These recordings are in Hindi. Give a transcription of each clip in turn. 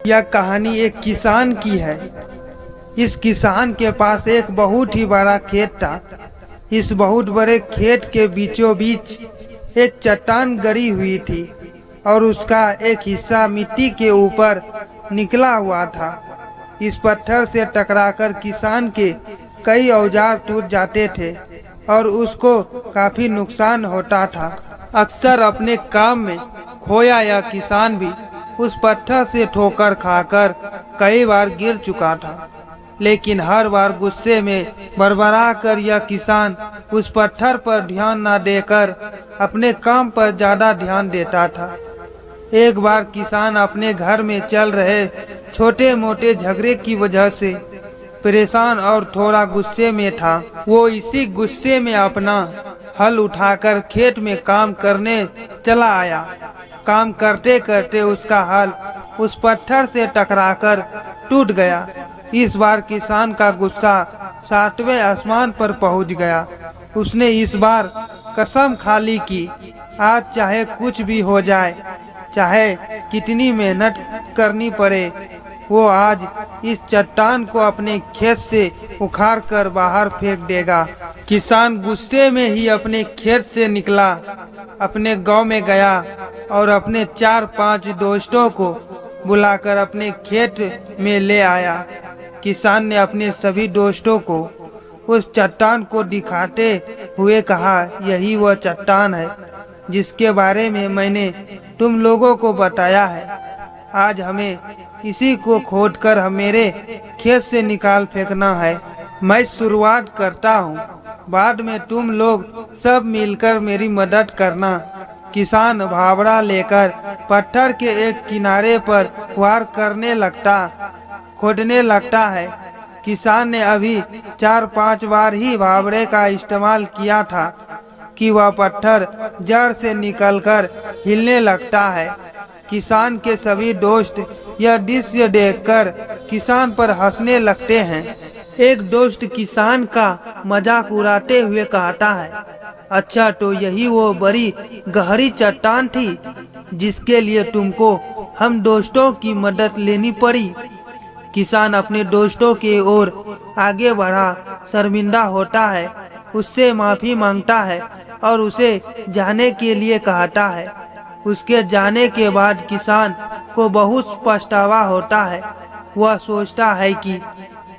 यह कहानी एक किसान की है। इस किसान के पास एक बहुत ही बड़ा खेत था। इस बहुत बड़े खेत के बीचों बीच एक चट्टान गड़ी हुई थी और उसका एक हिस्सा मिट्टी के ऊपर निकला हुआ था। इस पत्थर से टकराकर किसान के कई औजार टूट जाते थे और उसको काफी नुकसान होता था। अक्सर अपने काम में खोया यह किसान भी उस पत्थर से ठोकर खाकर कई बार गिर चुका था, लेकिन हर बार गुस्से में बड़बड़ा कर यह किसान उस पत्थर पर ध्यान न देकर अपने काम पर ज्यादा ध्यान देता था। एक बार किसान अपने घर में चल रहे छोटे मोटे झगड़े की वजह से परेशान और थोड़ा गुस्से में था। वो इसी गुस्से में अपना हल उठाकर खेत में काम करने चला आया। काम करते करते उसका हल उस पत्थर से टकराकर टूट गया। इस बार किसान का गुस्सा 7वें आसमान पर पहुंच गया। उसने इस बार कसम खा ली कि आज चाहे कुछ भी हो जाए, चाहे कितनी मेहनत करनी पड़े, वो आज इस चट्टान को अपने खेत से उखाड़ कर बाहर फेंक देगा। किसान गुस्से में ही अपने खेत से निकला, अपने गांव में गया और अपने 4-5 दोस्तों को बुलाकर अपने खेत में ले आया। किसान ने अपने सभी दोस्तों को उस चट्टान को दिखाते हुए कहा, यही वह चट्टान है जिसके बारे में मैंने तुम लोगों को बताया है। आज हमें इसी को खोदकर मेरे खेत से निकाल फेंकना है। मैं शुरुआत करता हूँ, बाद में तुम लोग सब मिलकर मेरी मदद करना। किसान भावड़ा लेकर पत्थर के एक किनारे पर वार करने लगता, खोदने लगता है। किसान ने अभी 4-5 बार ही भावड़े का इस्तेमाल किया था कि वह पत्थर जड़ से निकलकर हिलने लगता है। किसान के सभी दोस्त यह दृश्य देखकर किसान पर हंसने लगते हैं। एक दोस्त किसान का मजाक उड़ाते हुए कहता है, अच्छा तो यही वो बड़ी गहरी चट्टान थी जिसके लिए तुमको हम दोस्तों की मदद लेनी पड़ी। किसान अपने दोस्तों की ओर आगे बढ़ा, शर्मिंदा होता है, उससे माफी मांगता है और उसे जाने के लिए कहता है। उसके जाने के बाद किसान को बहुत पछतावा होता है। वह सोचता है कि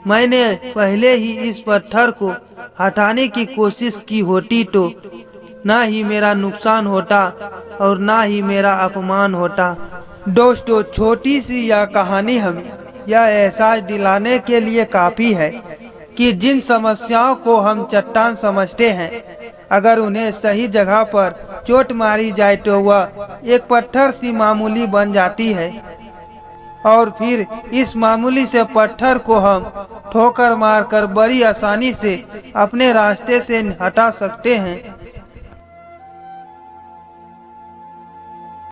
मैंने पहले ही इस पत्थर को हटाने की कोशिश की होती तो ना ही मेरा नुकसान होता और ना ही मेरा अपमान होता। दोस्तों, छोटी सी यह कहानी हमें यह एहसास दिलाने के लिए काफी है कि जिन समस्याओं को हम चट्टान समझते हैं, अगर उन्हें सही जगह पर चोट मारी जाए तो वह एक पत्थर सी मामूली बन जाती है और फिर इस मामूली से पत्थर को हम ठोकर मारकर बड़ी आसानी से अपने रास्ते से हटा सकते हैं।